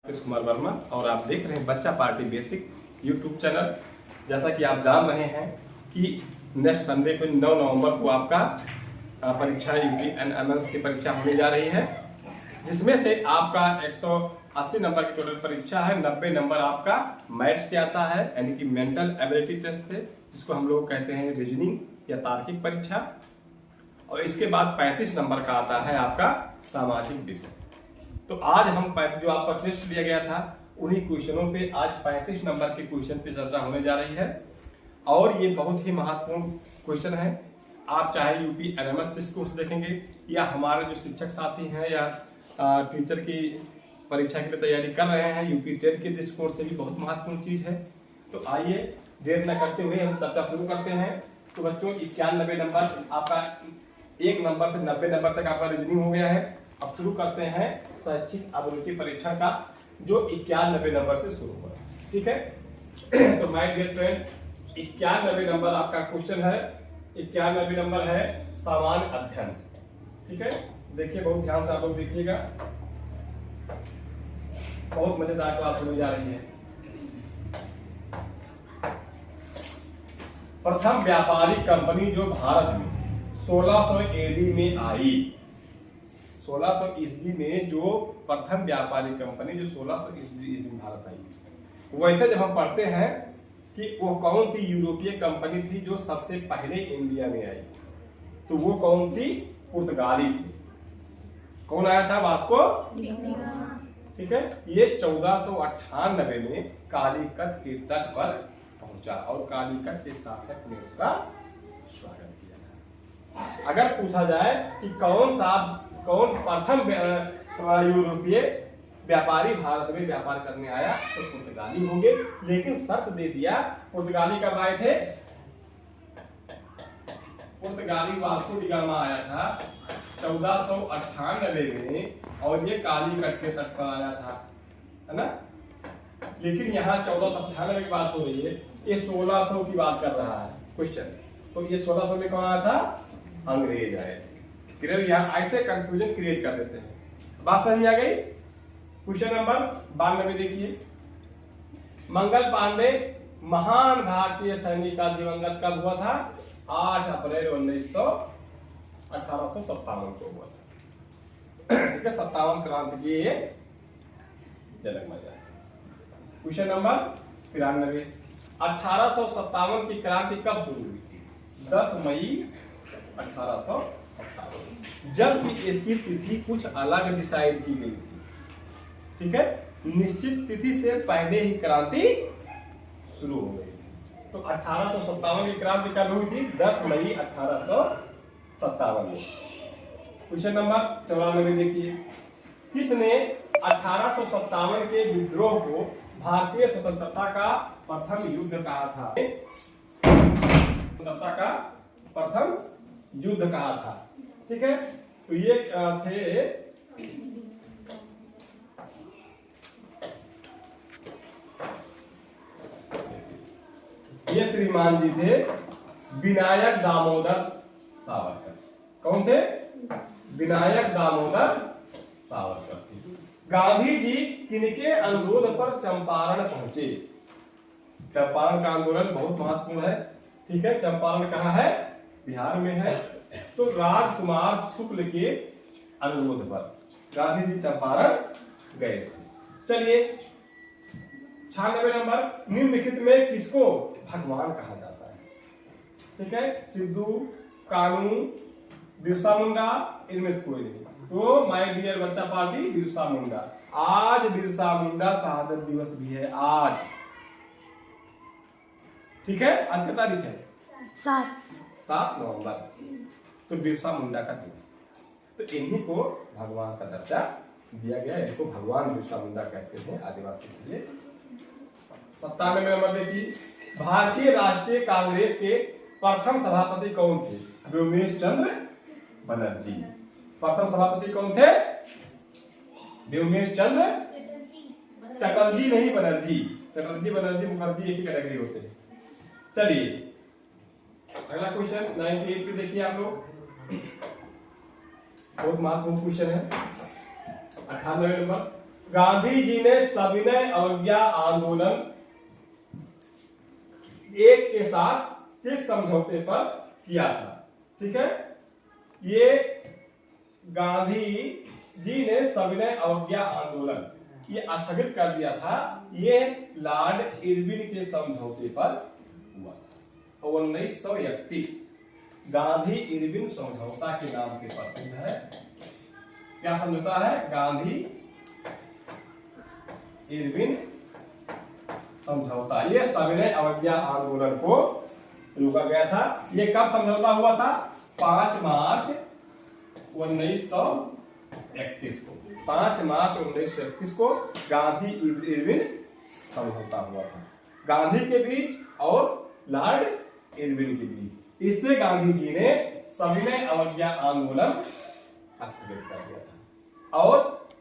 कुमार वर्मा और आप देख रहे हैं बच्चा पार्टी बेसिक यूट्यूब चैनल। जैसा कि आप जान रहे हैं कि नेक्स्ट संडे को 9 नवंबर को आपका परीक्षा यूपी एनएमएस की परीक्षा होने जा रही है, जिसमें से आपका 180 नंबर की टोटल परीक्षा है। 90 नंबर आपका मैथ्स से आता है, यानी कि मेंटल एबिलिटी टेस्ट है, जिसको हम लोग कहते हैं रीजनिंग या तार्किक परीक्षा। और इसके बाद 35 नंबर का आता है आपका सामाजिक विषय। तो आज हम जो आपका टेस्ट दिया गया था उन्हीं क्वेश्चनों पे आज 35 नंबर के क्वेश्चन पे चर्चा होने जा रही है। और ये बहुत ही महत्वपूर्ण क्वेश्चन है। आप चाहे यूपी एनएमएस डिस्कोर्स देखेंगे या हमारे जो शिक्षक साथी हैं या टीचर की परीक्षा के लिए तैयारी कर रहे हैं, यूपी टेट के डिस्कोर्स से भी बहुत महत्वपूर्ण चीज है। तो आइए देर न करते हुए हम चर्चा शुरू करते हैं। तो बच्चों 91 नंबर आपका 1 नंबर से 90 नंबर तक आपका रीजनिंग हो गया है। अब शुरू करते हैं शैक्षिक अभिरुचि परीक्षा का, जो 91 नंबर से शुरू हुआ। ठीक है, तो माय डियर फ्रेंड 91 नंबर आपका क्वेश्चन है। 91 नंबर है सामान्य अध्ययन। ठीक है, देखिए बहुत ध्यान से आप लोग देखिएगा, बहुत मजेदार क्लास होने जा रही है। प्रथम व्यापारिक कंपनी जो भारत में 1600 एडी में आई, 1600 ईस्वी में जो प्रथम व्यापारिक कंपनी जो 1600 ईस्वी में भारत आई, वैसे जब हम पढ़ते हैं कि वो कौन सी यूरोपीय कंपनी थी जो सबसे पहले इंडिया में आई, तो वो कौन सी? पुर्तगाली थी। कौन आया था? वास्को। ठीक है, ये 1498 में कालीकट के तट पर पहुंचा और कालीकट के शासक ने उसका स्वागत किया था। अगर पूछा जाए कि कौन प्रथम यूरोपीय व्यापारी भारत में व्यापार करने आया, तो पुर्तगाली होंगे। लेकिन शर्त दे दिया, पुर्तगाली कब आए थे? पुर्तगाली वास्को डी गामा आया था 1498 में, और ये कालीकट के तट पर आया था, है ना। लेकिन यहाँ 1498 की बात हो रही है, ये 1600 की बात कर रहा है क्वेश्चन। तो ये 1600 में कौन आया था? अंग्रेज आए थे। यहाँ ऐसे कंफ्यूजन क्रिएट कर देते हैं। बात समझ में आ गई? क्वेश्चन नंबर 92 देखिए। मंगल पांडे महान भारतीय सैनिक का दिवंगत कब हुआ था? 8 अप्रैल 1857 को हुआ था। ठीक है, 57 क्रांति की जनक माना जाए। Question number 93। 1857 की क्रांति कब शुरू हुई थी? 10 मई 1857, जबकि इसकी तिथि कुछ अलग डिसाइड की गई थी। ठीक है, निश्चित तिथि से पहले ही क्रांति शुरू हो गई। तो 1857 की क्रांति कब हुई थी? 10 मई 1857 में। क्वेश्चन नंबर 94 देखिए। किसने 1857 के विद्रोह को भारतीय स्वतंत्रता का प्रथम युद्ध कहा था? स्वतंत्रता का प्रथम युद्ध कहा था। ठीक है, तो ये थे ये श्रीमान जी थे विनायक दामोदर सावरकर। कौन थे? विनायक दामोदर सावरकर। गांधी जी किनके अनुरोध पर चंपारण पहुंचे? चंपारण का आंदोलन बहुत महत्वपूर्ण है। ठीक है, चंपारण कहाँ है? बिहार में है। तो राजकुमार शुक्ल के अनुरोध पर गांधी जी चंपारण गए। चलिए 96 नंबर। निम्नलिखित में किसको भगवान कहा जाता है? ठीक है, सिद्धू, कानू, बिरसा मुंडा, इनमें से कोई नहीं। तो माय डियर बच्चा पार्टी बिरसा मुंडा। आज बिरसा मुंडा शहादत दिवस भी है आज। ठीक है, आज कितना तारीख है? 7 नवंबर। तो बिरसा मुंडा का दिवस, तो इन्हीं को भगवान का दर्जा दिया गया। इनको भगवान बिरसा मुंडा कहते हैं आदिवासी के लिए। 97 नंबर देखिए। भारतीय राष्ट्रीय कांग्रेस के प्रथम सभापति कौन थे? व्योमेश चंद्र बनर्जी। प्रथम सभापति कौन थे? व्योमेश चंद्र चटर्जी, नहीं बनर्जी। चटर्जी, बनर्जी, मुखर्जी एक ही कैटेगरी होते हैं। चलिए अगला क्वेश्चन 98 पे देखिए आप लोग, बहुत महत्वपूर्ण क्वेश्चन है। 98 नंबर। गांधी जी ने सविनय अवज्ञा आंदोलन एक के साथ किस समझौते पर किया था? ठीक है, ये गांधी जी ने सविनय अवज्ञा आंदोलन ये स्थगित कर दिया था, ये लॉर्ड इरविन के समझौते पर हुआ था। 1931 गांधी इरविन समझौता के नाम से प्रसिद्ध है। क्या समझौता है? गांधी इरविन समझौता। ये सविनय अवज्ञा आंदोलन को रोका गया था। ये कब समझौता हुआ था? 5 मार्च 1931 को। 5 मार्च 1931 को गांधी इरविन समझौता हुआ था, गांधी के बीच और लॉर्ड इरविन के बीच। इससे गांधी जी ने सविनय अवज्ञा आंदोलन स्थगित कर दिया था और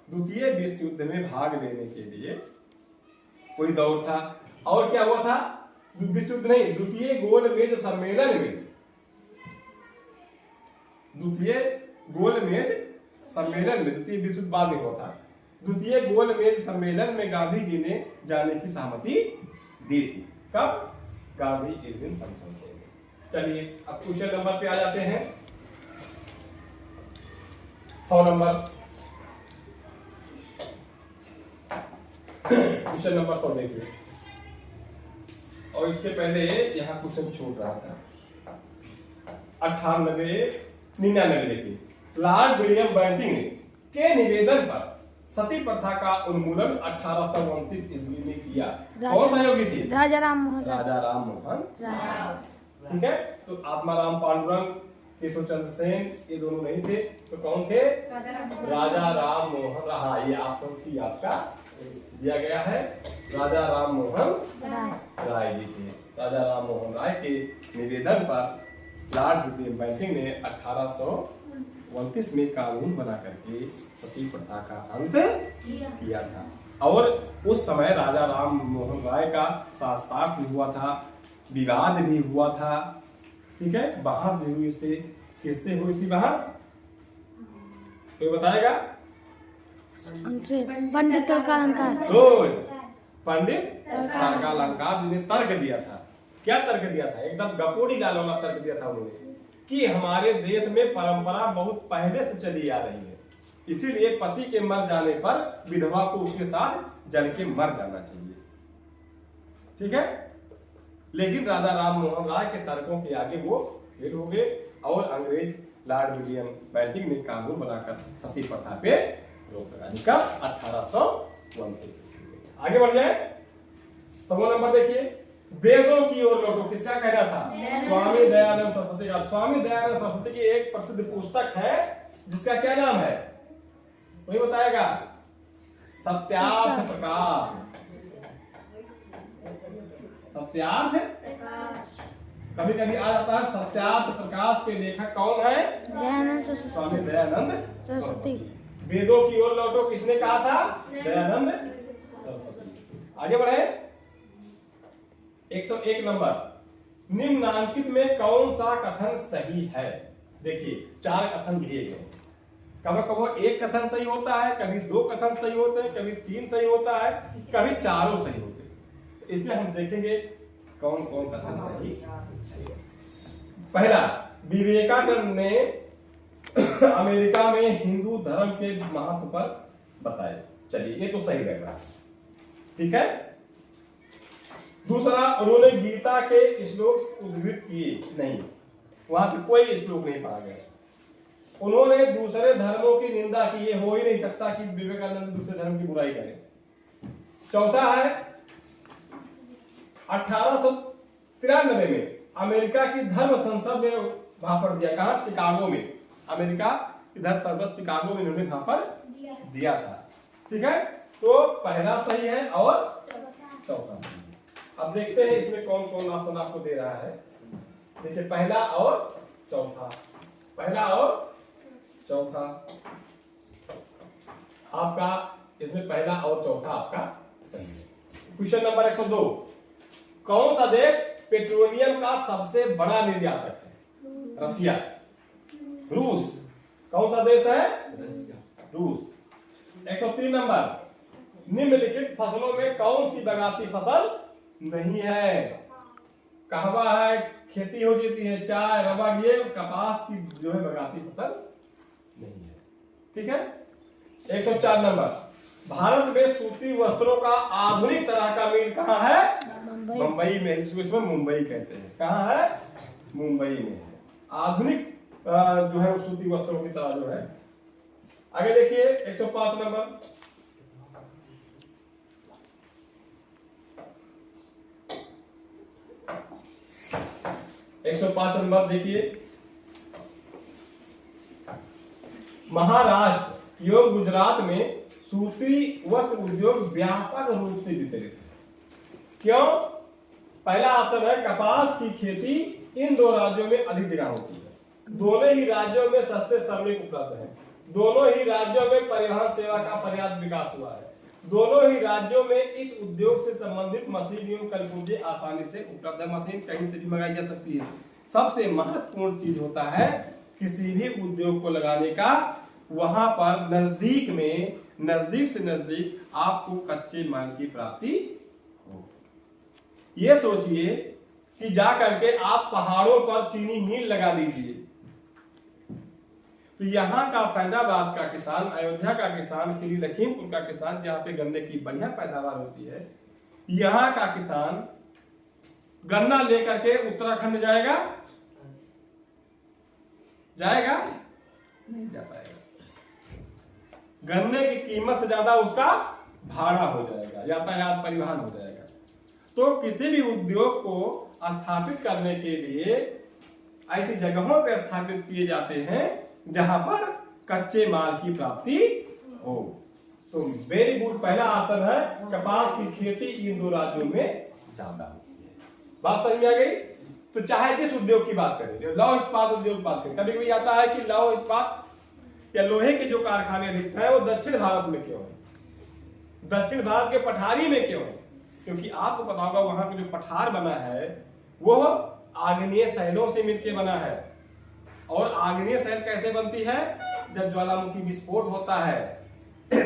द्वितीय विश्व युद्ध में भाग लेने के लिए कोई दौर था। और क्या हुआ था? विश्व युद्ध नहीं, द्वितीय गोलमेज सम्मेलन में, द्वितीय गोलमेज सम्मेलन में, द्वितीय विश्व युद्ध बाद में हुआ था, द्वितीय गोलमेज सम्मेलन में गांधी जी ने जाने की सहमति दी थी। कब? गांधी इरविन समझौते में। चलिए अब क्वेश्चन नंबर पे आ जाते हैं। 100 नंबर, क्वेश्चन नंबर 100 देखिए। और इसके पहले यहाँ क्वेश्चन छूट रहा था 98-99 देखिए। लॉर्ड विलियम बेंटिंक के निवेदन पर सती प्रथा का उन्मूलन 1829 ईस्वी में किया। कौन सहयोगी थे? राजा राम मोहन राय। ठीक है, तो आत्माराम पांडुरंग, केशव चंद्र सेन, ये दोनों नहीं थे, तो कौन थे? राजा राम मोहन राय। ये ऑप्शन सी आपका दिया गया है, राजा राम मोहन राय जी थे। राजा राम मोहन राय के निवेदन पर लॉर्ड विलियम बेंटिंक ने 1829 में कानून बना करके सती प्रथा का अंत किया था। और उस समय राजा राम मोहन राय का शास्त्रार्थ भी हुआ था, विवाद भी हुआ था। ठीक है, बहस भी हुई। इससे किससे हुई थी बहस? कोई बताएगा? पंडित तर्कालंकार। गुड, पंडित तर्कालंकार जी ने तर्क दिया था। क्या तर्क दिया था? एकदम गपोड़ी लाल वाला तर्क दिया था उन्होंने कि हमारे देश में परंपरा बहुत पहले से चली आ रही है, इसीलिए पति के मर जाने पर विधवा को उसके साथ जल के मर जाना चाहिए। ठीक है, लेकिन राजा राम मोहन राय के तर्कों के आगे वो फेल हो गए और अंग्रेज लॉर्ड विलियम बेंटिंक ने कानून बनाकर सती प्रथा पे रोक लगा दी। कब? 1829 में। आगे बढ़ जाए, 100 नंबर देखिए। वेदों की ओर लौटो, किसका कहना था? स्वामी दयानंद सरस्वती का। स्वामी दयानंद सरस्वती की एक प्रसिद्ध पुस्तक है जिसका क्या नाम है? कोई बताएगा? सत्यार्थ प्रकाश। सत्यार्थ कभी कभी आ जाता है। सत्यार्थ प्रकाश के लेखक कौन है? दयानंद सरस्वती। स्वामी दयानंद सरस्वती। वेदों की ओर लौटो किसने कहा था? दयानंद सरस्वती। आगे बढ़े, 101 नंबर। निम्नलिखित में कौन सा कथन सही है? देखिए 4 कथन दिए गए। कभी कभी एक कथन सही होता है, कभी 2 कथन सही होते हैं, कभी 3 सही होता है, कभी 4 सही होते हैं। इसमें हम देखेंगे कौन कौन कथन सही। पहला, विवेकानंद ने अमेरिका में हिंदू धर्म के महत्व पर बताया। चलिए ये तो सही लग रहा है। ठीक है। दूसरा, उन्होंने गीता के श्लोक उद्धृत किए नहीं, वहां पे कोई श्लोक नहीं पढ़ा गया। उन्होंने दूसरे धर्मों की निंदा की, ये हो ही नहीं सकता कि विवेकानंद दूसरे धर्म की बुराई करें। चौथा है, 1893 में अमेरिका की धर्म संसद में भाषण दिया। कहां? शिकागो में। अमेरिका की धर्म संसद शिकागो में इन्होंने भाषण दिया था। ठीक है, तो पहला सही है और चौथा सही है। अब देखते हैं इसमें कौन कौन ऑप्शन आपको दे रहा है। देखिए पहला और चौथा, पहला और चौथा आपका, इसमें पहला और चौथा आपका सही है। क्वेश्चन नंबर 102, कौन सा देश पेट्रोलियम का सबसे बड़ा निर्यातक है? रसिया, रूस। कौन सा देश है? रूस। 103 नंबर, निम्नलिखित फसलों में कौन सी बगाती फसल नहीं है? कहवा है, खेती हो जाती है, चाय, रबर, ये कपास की जो है बगाती फसल नहीं है। ठीक है। 104 नंबर, भारत में सूती वस्त्रों का आधुनिक तरह का मील कहाँ है? मुंबई में। इसमें मुंबई कहते हैं। कहाँ है? मुंबई में है। आधुनिक जो है सूती वस्त्रों की तरह जो है। आगे देखिए 105 नंबर, देखिए, महाराष्ट्र एवं गुजरात में सूती वस्त्र उद्योग व्यापक रूप से वितरित है। क्यों? पहला ऑप्शन है कपास की खेती इन दो राज्यों में अधिक जगह होती है। दोनों ही राज्यों में सस्ते श्रमिक उपलब्ध है। दोनों ही राज्यों में परिवहन सेवा का पर्याप्त विकास हुआ है। दोनों ही राज्यों में इस उद्योग से संबंधित मशीन एवं कलपुर्जे आसानी से उपलब्ध है। मशीन कहीं से भी मंगाई जा सकती है। सबसे महत्वपूर्ण चीज होता है किसी भी उद्योग को लगाने का, वहां पर नजदीक से नजदीक आपको कच्चे माल की प्राप्ति हो। ये सोचिए कि जा करके आप पहाड़ों पर चीनी मिल लगा दीजिए, तो यहाँ का फैजाबाद का किसान, अयोध्या का किसान, श्री लखीमपुर का किसान, जहाँ पे गन्ने की बढ़िया पैदावार होती है, यहाँ का किसान गन्ना लेकर के उत्तराखंड जाएगा? नहीं जा पाएगा। गन्ने की कीमत से ज्यादा उसका भाड़ा हो जाएगा, यातायात परिवहन हो जाएगा। तो किसी भी उद्योग को स्थापित करने के लिए ऐसी जगहों पर स्थापित किए जाते हैं जहां पर कच्चे माल की प्राप्ति हो। तो वेरी गुड, पहला ऑप्शन है कपास की खेती इन दो राज्यों में ज्यादा होती है। बात समझ में आ गई? तो चाहे जिस उद्योग की बात करें, लौह इस्पात उद्योग की बात करें, कभी कभी आता है कि लौह इस्पात या लोहे के जो कारखाने अधिक है वो दक्षिण भारत में क्यों है? दक्षिण भारत के पठारी में क्यों है? क्योंकि आपको पता होगा वहां पे जो पठार बना है वो आग्नेय शैलों से मिलकर बना है। और आग्नेय शैल कैसे बनती है? जब ज्वालामुखी विस्फोट होता है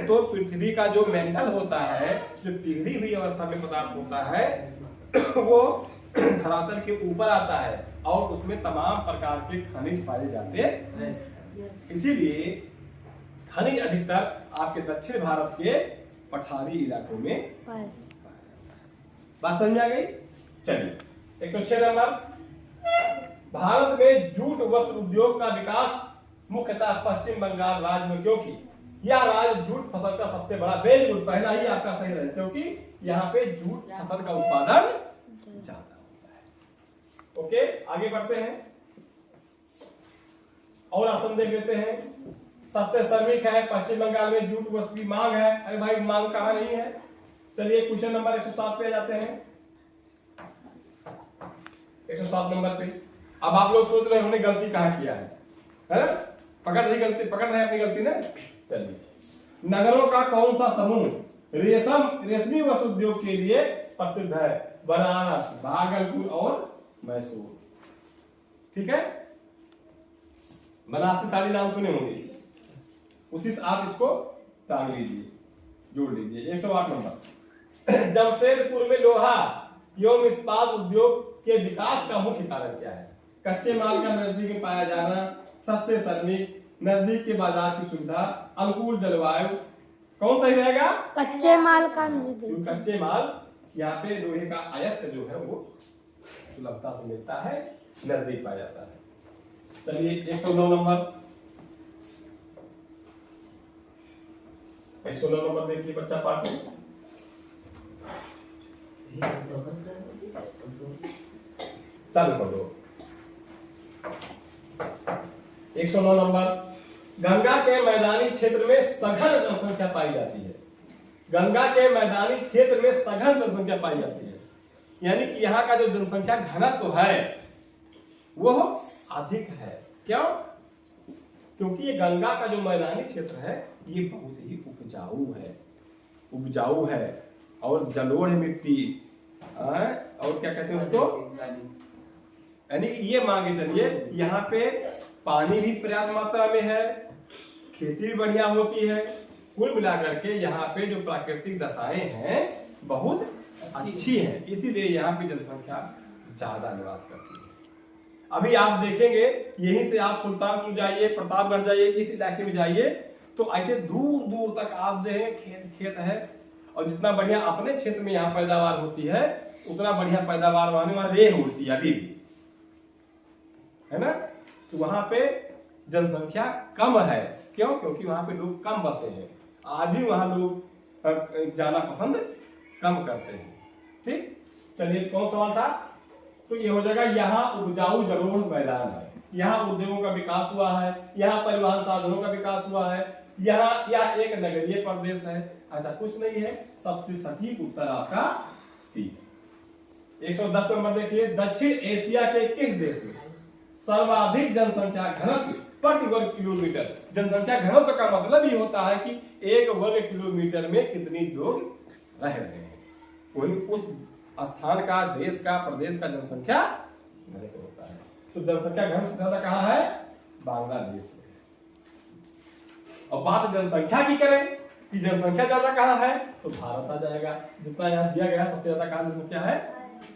तो पृथ्वी का जो मेंटल होता है, जो पिघली हुई अवस्था में पदार्थ होता है, वो धरातल के ऊपर आता है और उसमें तमाम प्रकार के खनिज पाए जाते हैं। इसीलिए खनिज अधिकतर आपके दक्षिण भारत के पठारी इलाकों में। बात समझ में आ गई? चलिए 106 नंबर, भारत में जूट वस्त्र उद्योग का विकास मुख्यतः पश्चिम बंगाल राज्य में, क्योंकि यह राज्य जूट फसल का सबसे बड़ा, वेरी गुड, पहला ही आपका सही रहे, क्योंकि यहाँ पे जूट फसल का उत्पादन ज्यादा होता है। ओके, आगे बढ़ते हैं और आसन देख लेते हैं। सस्ते श्रमिक है, पश्चिम बंगाल में जूट वस्त्र की मांग है। अरे भाई मांग कहाँ नहीं है? चलिए क्वेश्चन नंबर 107 पे आ जाते हैं। 107 नंबर पे अब आप लोग सोच रहे हैं हमने गलती कहाँ किया है? पकड़ रहे अपनी गलती ना। चलिए, नगरों का कौन सा समूह रेशमी वस्त्र उद्योग के लिए प्रसिद्ध है? बनारस, भागलपुर और मैसूर। ठीक है, बनारसी साड़ी नाम सुने होंगे, उसी से आप इसको टांग लीजिए, जोड़ लीजिए। 108 नंबर, जमशेदपुर में लोहा एवं इस्पात उद्योग के विकास का मुख्य कारण क्या है? कच्चे माल का नजदीक में पाया जाना, सस्ते श्रमिक, नजदीक के बाजार की सुविधा, अनुकूल जलवायु। कौन सही रहेगा? कच्चे माल का नजदीक। कच्चे माल यहाँ पे लोहे का अयस्क जो है वो सुलभता से मिलता है, नजदीक पाया जाता है। चलिए 109 नंबर, 109 नंबर देखिए बच्चा पाठ में। चालू कर दो। 109 नंबर, गंगा के मैदानी क्षेत्र में सघन जनसंख्या पाई जाती है। गंगा के मैदानी क्षेत्र में सघन जनसंख्या पाई जाती है, यानी कि यहाँ का जो जनसंख्या घनत्व है वो अधिक है। क्यों? क्योंकि ये गंगा का जो मैदानी क्षेत्र है ये बहुत ही उपजाऊ है और जलोढ़ मिट्टी और क्या कहते हैं उसको, यानी कि ये मांगे चलिए यहाँ पे पानी भी पर्याप्त मात्रा में है, खेती भी बढ़िया होती है, कुल मिलाकर के यहाँ पे जो प्राकृतिक दशाएं हैं बहुत अच्छी हैं, इसीलिए यहाँ पे जनसंख्या ज्यादा निवास करती है। अभी आप देखेंगे यहीं से आप सुल्तानपुर जाइए, प्रतापगढ़ जाइए, इस इलाके में जाइए तो ऐसे दूर दूर तक आप देखेंगे खेत खेत है, और जितना बढ़िया अपने क्षेत्र में यहाँ पैदावार होती है उतना बढ़िया पैदावार वहां रेह उठती है अभी भी, है ना। तो वहां पे जनसंख्या कम है, क्यों? क्योंकि वहां पे लोग कम बसे हैं, आज भी वहां लोग जाना पसंद कम करते हैं। ठीक, चलिए कौन सवाल था? तो ये हो जाएगा यहाँ उपजाऊ जलोढ़ मैदान है, यहाँ उद्योगों का विकास हुआ है, यहाँ परिवहन साधनों का विकास हुआ है, यहाँ यह एक नगरीय प्रदेश है। ऐसा कुछ नहीं है, सबसे सटीक उत्तर आपका सी। 110 नंबर देखिए, दक्षिण एशिया के किस देश में सर्वाधिक जनसंख्या घनत्व प्रति वर्ग किलोमीटर? जनसंख्या घनत्व का मतलब ही होता है कि एक वर्ग किलोमीटर में कितनी लोग रह रहे हैं, वही उस स्थान का, देश का, प्रदेश का जनसंख्या घनत्व होता है। तो जनसंख्या घनत्व ज्यादा कहाँ है? बांग्लादेश में। और बात जनसंख्या की करें कि जनसंख्या ज्यादा कहाँ है, तो भारत आ जाएगा। जितना यहाँ दिया गया सबसे ज्यादा कहाँ जनसंख्या है?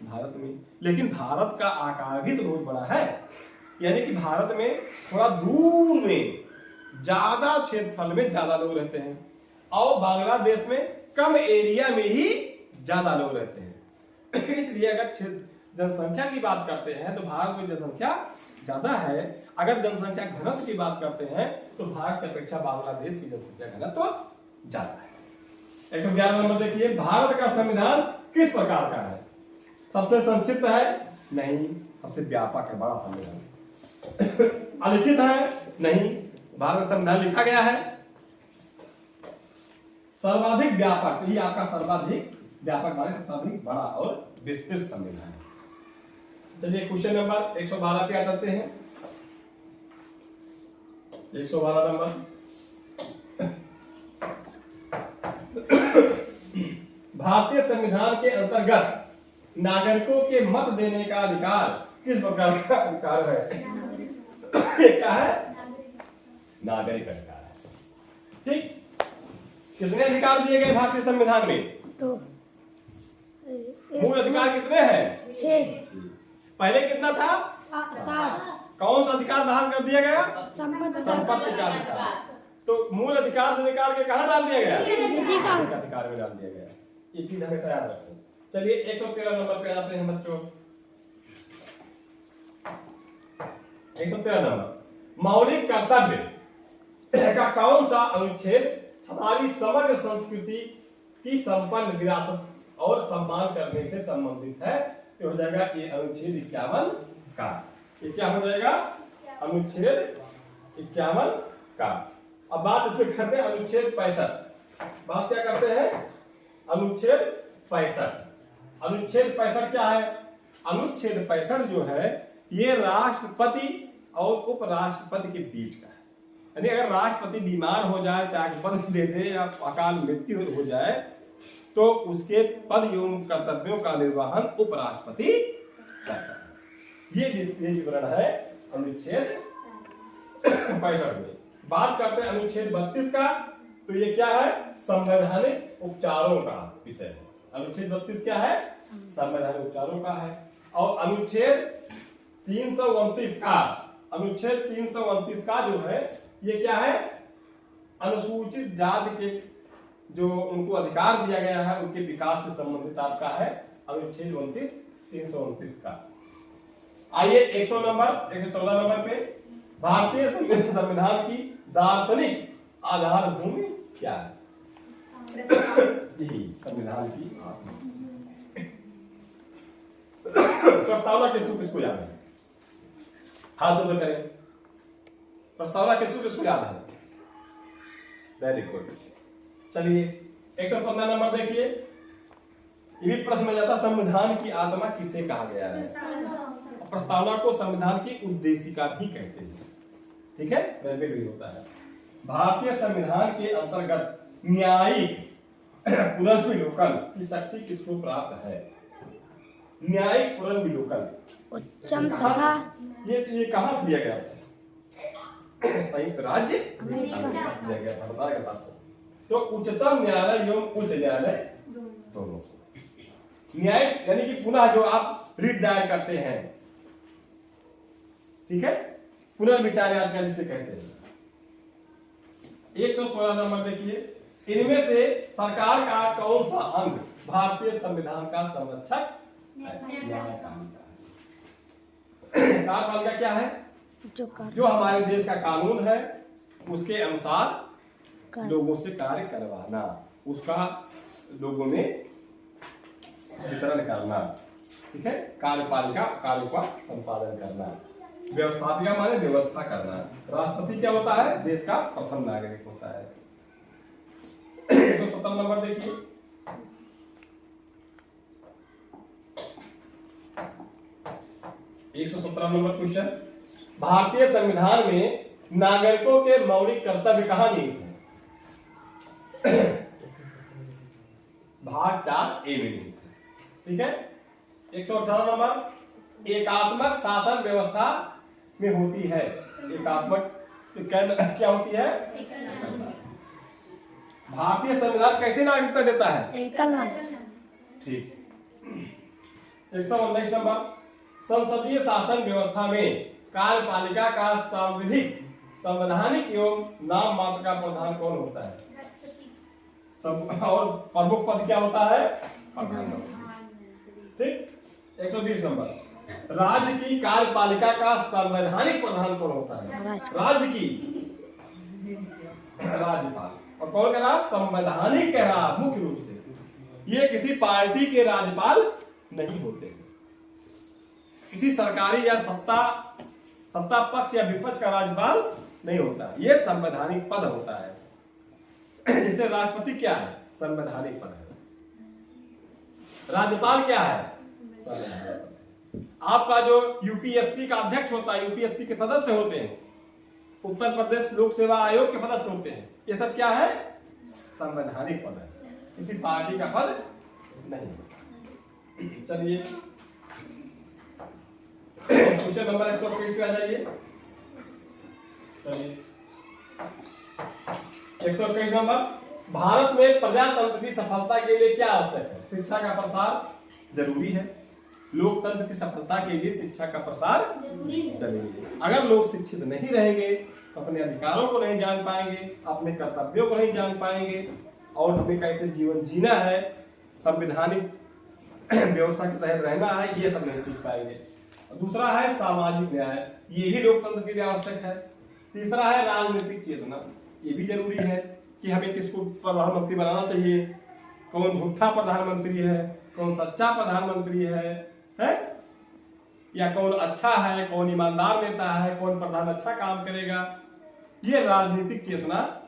भारत में। लेकिन भारत का आकार भी तो बहुत बड़ा है, यानी कि भारत में थोड़ा दूर में ज्यादा क्षेत्रफल में ज्यादा लोग रहते हैं, और बांग्लादेश में कम एरिया में ही ज्यादा लोग रहते हैं। इसलिए अगर जनसंख्या की बात करते हैं तो भारत में जनसंख्या ज्यादा है। अगर जनसंख्या घनत्व की बात करते हैं तो भारत की अपेक्षा बांग्लादेश की जनसंख्या घनत्व तो ज्यादा है। 111 नंबर देखिए, भारत का संविधान किस प्रकार का है? सबसे संक्षिप्त है? नहीं। सबसे व्यापक है, बड़ा संविधान। अलिखित है? नहीं। भारत का संविधान लिखा गया है। सर्वाधिक व्यापक, ये आपका सर्वाधिक व्यापक माने सर्वाधिक बड़ा और विस्तृत संविधान है। चलिए क्वेश्चन नंबर 112 पे आ जाते हैं। 112 नंबर, भारतीय संविधान के अंतर्गत नागरिकों के मत देने का अधिकार किस प्रकार का अधिकार है? क्या है? नागरिक अधिकार है। ठीक, कितने अधिकार दिए गए भारतीय संविधान में? तो मूल अधिकार कितने हैं? 6। पहले कितना था? 7। कौन सा अधिकार बहाल कर दिया गया? संपत्ति का अधिकार। तो मूल अधिकार से निकाल के कहाँ डाल दिया गया? अधिकार में डाल दिया गया। ये चीज हमेशा याद रखो। चलिए 113 नंबर पे आते हैं बच्चों। 113 नंबर, मौलिक कर्तव्य का कौन सा अनुच्छेद हमारी समग्र संस्कृति की संपन्न विरासत और सम्मान करने से संबंधित है? तो हो जाएगा ये अनुच्छेद 51 का। ये क्या हो जाएगा? अनुच्छेद 51 का। अब बात इसमें करते हैं अनुच्छेद 65। बात क्या करते हैं? अनुच्छेद 65। अनुच्छेद 65 क्या है? अनुच्छेद 65 जो है ये राष्ट्रपति और उपराष्ट्रपति के बीच का है। यानी अगर राष्ट्रपति बीमार हो जाए, त्यागपत्र दे दे या अकाल मृत्यु हो जाए तो उसके पद एवं कर्तव्यों का निर्वहन उपराष्ट्रपति करता है। ये विवरण है अनुच्छेद 65 में। बात करते हैं अनुच्छेद 32 का, तो ये क्या है? संवैधानिक उपचारों का विषय है। अनुच्छेद 32 क्या है? संवैधानिक उपचारों का है। और अनुच्छेद 329 का, अनुच्छेद 329 का जो है ये क्या है? अनुसूचित जाति के जो उनको अधिकार दिया गया है उनके विकास से संबंधित आपका है अनुच्छेद 329 का। आइए 114 नंबर पे, भारतीय संविधान की दार्शनिक आधारभूमि क्या है? संविधान की प्रस्तावना किसको याद है? हाथ ऊपर करें। प्रस्तावना किसको याद है? Very good. चलिए 115 नंबर देखिए, ये भी प्रश्न में जाता, संविधान की आत्मा किसे कहा गया है? प्रस्तावना को संविधान की उद्देशिका भी कहते हैं। ठीक है, वैसे भी होता है। भारतीय संविधान के अंतर्गत न्यायिक पुनर्विलोकन की शक्ति किसको प्राप्त है? न्यायिक पुनर्विलोकन उच्चतम तथा ये कहां से दिया गया? संयुक्त राज्य अमेरिका से दिया गया। तो उच्चतम न्यायालय एवं उच्च न्यायालय दोनों को। न्याय यानी कि पुनः जो आप रिट दायर करते हैं, ठीक है, पुनर्विचार याचिका जिसे कहते हैं। 116 नंबर देखिए, इनमें से सरकार का कौन सा अंग भारतीय संविधान का संरक्षक है? न्यायपालिका क्या है? जो हमारे देश का कानून है उसके अनुसार लोगों से कार्य करवाना, उसका लोगों में वितरण करना, ठीक है। कार्यपालिका कार्यों का संपादन करना। व्यवस्थापिका माने व्यवस्था करना। राष्ट्रपति क्या होता है? देश का प्रथम नागरिक होता है। 117 नंबर देखिए, क्वेश्चन, भारतीय संविधान में नागरिकों के मौलिक कर्तव्य कहाँ निहित है? भाग 4 ए में निहित है, ठीक है। 118 नंबर, एकात्मक शासन व्यवस्था में होती है। एकात्मक क्या होती है? भारतीय संविधान कैसे नागरिकता देता है? एकल। ठीक। 119 नंबर, संसदीय शासन व्यवस्था में कार्यपालिका का संवैधानिक एवं नाम मात्र का प्रधान कौन होता है? और प्रमुख पद क्या होता है? ठीक। 120 नंबर, राज्य की कार्यपालिका का संवैधानिक प्रधान कौन होता है? राज्य की राज्यपाल। और कौन कह रहा? संवैधानिक कह रहा, मुख्य रूप से। ये किसी पार्टी के राज्यपाल नहीं होते, किसी सरकारी या सत्ता पक्ष या विपक्ष का राज्यपाल नहीं होता, ये संवैधानिक पद होता है। जैसे राष्ट्रपति क्या है? संवैधानिक पद है। राज्यपाल क्या है? संवैधानिक पद है। आपका जो यूपीएससी का अध्यक्ष होता है, यूपीएससी के सदस्य होते हैं, उत्तर प्रदेश लोक सेवा आयोग के सदस्य होते हैं, ये सब क्या है? संवैधानिक पद है, किसी पार्टी का पद नहीं। चलिए क्वेश्चन नंबर 121 पे आ जाइए। चलिए 121 नंबर, भारत में प्रजातंत्र की सफलता के लिए क्या आवश्यक है? शिक्षा का प्रसार जरूरी है। लोकतंत्र की सफलता के लिए शिक्षा का प्रसार जरूरी है। अगर लोग शिक्षित नहीं रहेंगे, अपने अधिकारों को नहीं जान पाएंगे, अपने कर्तव्यों को नहीं जान पाएंगे, और हमें कैसे जीवन जीना है, संवैधानिक व्यवस्था के तहत रहना है, ये सब नहीं सीख पाएंगे। दूसरा है सामाजिक न्याय, ये भी लोकतंत्र के लिए आवश्यक है। तीसरा है राजनीतिक चेतना, ये भी जरूरी है कि हमें किसको प्रधानमंत्री बनाना चाहिए, कौन झूठा प्रधानमंत्री है, कौन सच्चा प्रधानमंत्री है? या कौन अच्छा है, कौन ईमानदार नेता है, कौन प्रधान अच्छा काम करेगा, ये राजनीतिक चेतना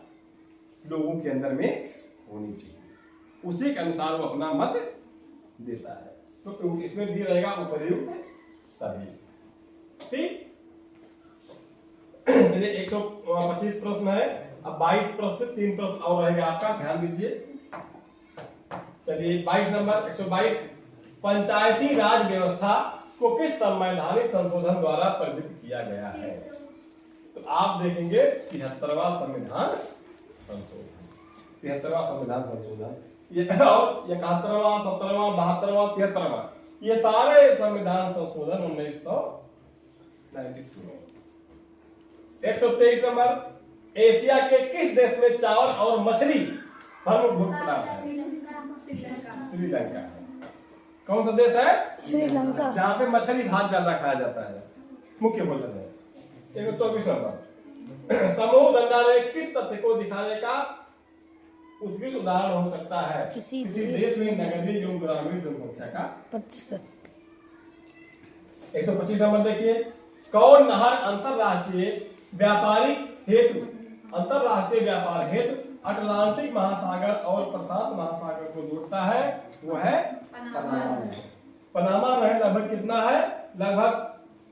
लोगों के अंदर में होनी चाहिए। उसी के अनुसार वो अपना मत देता है। तो इसमें भी रहेगा उपयुक्त सभी। ठीक, चलिए 125 प्रश्न है। अब 22 प्रश्न से 3 प्रश्न और रहेगा आपका, ध्यान दीजिए। चलिए 22 नंबर 122, पंचायती राज व्यवस्था को किस संवैधानिक संशोधन द्वारा प्रवृत्त किया गया है? तो आप देखेंगे 73वां संविधान संशोधन, 73वां संविधान संशोधन, ये और 71वां, 70वां, 72वां, 73वां, ये सारे संविधान संशोधन 1992। 123 नंबर, एशिया के किस देश में चावल और मछली प्रमुख भोज्य पदार्थ है? श्रीलंका। कौन सा देश है? श्रीलंका, जहाँ पे मछली भात ज्यादा खाया जाता है, मुख्य भोजन है। 124 नंबर, समूह दंडालय किस तथ्य को दिखाने का उत्कृष्ट उदाहरण हो सकता है? किसी देश में नगरीय एवं ग्रामीण जनसंख्या का प्रतिशत। 125 नंबर देखिए, कौन नहर अंतरराष्ट्रीय व्यापार हेतु अटलांटिक महासागर और प्रशांत महासागर को जोड़ता है? वो है पनामा नहर। पनामा नहर लगभग कितना है? लगभग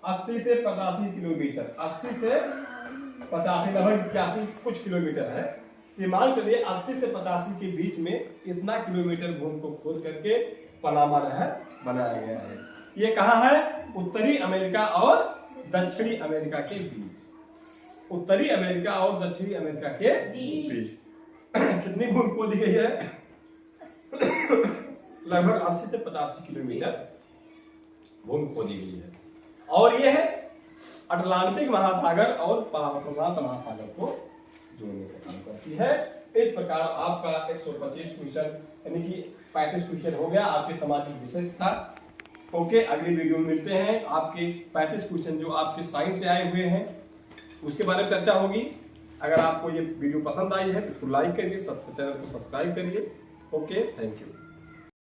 80 से 85 किलोमीटर, 80 से 85, लगभग 81 कुछ किलोमीटर है। ये मान चलिए 80 से 85 के बीच में इतना किलोमीटर भूमि को खोद करके पनामा नहर बनाया गया है। ये कहाँ है? उत्तरी अमेरिका और दक्षिणी अमेरिका के बीच। उत्तरी अमेरिका और दक्षिणी अमेरिका के बीच। कितनी भूमि खोदी गई है? लगभग 80 से 85 किलोमीटर भूमि खोदी गई है। और ये है अटलांटिक महासागर और प्रशांत महासागर को जोड़ने का काम करती है। इस प्रकार आपका 125 क्वेश्चन यानी कि 35 क्वेश्चन हो गया, आपके सामाजिक विषय था। ओके, अगली वीडियो में मिलते हैं। आपके 35 क्वेश्चन जो आपके साइंस से आए हुए हैं उसके बारे में चर्चा होगी। अगर आपको ये वीडियो पसंद आई है तो इसको लाइक करिए, चैनल को सब्सक्राइब करिए। Okay, thank you.